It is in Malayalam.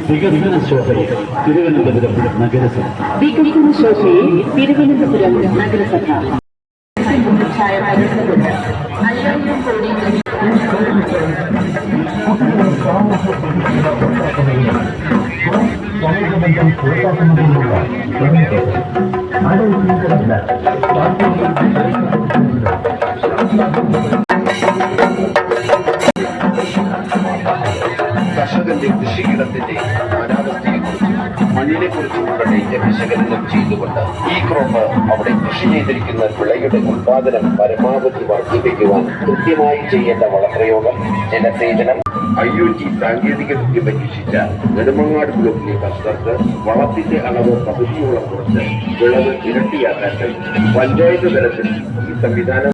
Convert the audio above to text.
വികസന ശോഭയെ തിരുവനന്തപുരം നഗരസഭ. വികസന ശോഭയെ തിരുവനന്തപുരം നഗരസഭ. സമൂഹബന്ധം പുറത്താക്കുന്നതിനുള്ള കർഷകന്റെ കൃഷിയിടത്തിന്റെ അനാവസ്ഥയെക്കുറിച്ചും മണ്ണിനെക്കുറിച്ചുമുള്ള ഡേറ്റ വിശകലനം ചെയ്തുകൊണ്ട് ഈ ക്രോപ്പ് അവിടെ കൃഷി ചെയ്തിരിക്കുന്ന വിളയുടെ ഉത്പാദനം പരമാവധി വർദ്ധിപ്പിക്കുവാൻ കൃത്യമായി ചെയ്യേണ്ട വളപ്രയോഗം, ജലസേചനം, IoT സാങ്കേതിക വിദ്യ പരീക്ഷിച്ച നെടുമങ്ങാട് ബ്ലോക്കിലെ കർഷകർക്ക് വളത്തിന്റെ അളവ് പകുതിയോളം കുറച്ച് വിളവ് ഇരട്ടിയാക്കാൻ കഴിയും. പഞ്ചായത്ത് തലത്തിൽ ഈ സംവിധാനം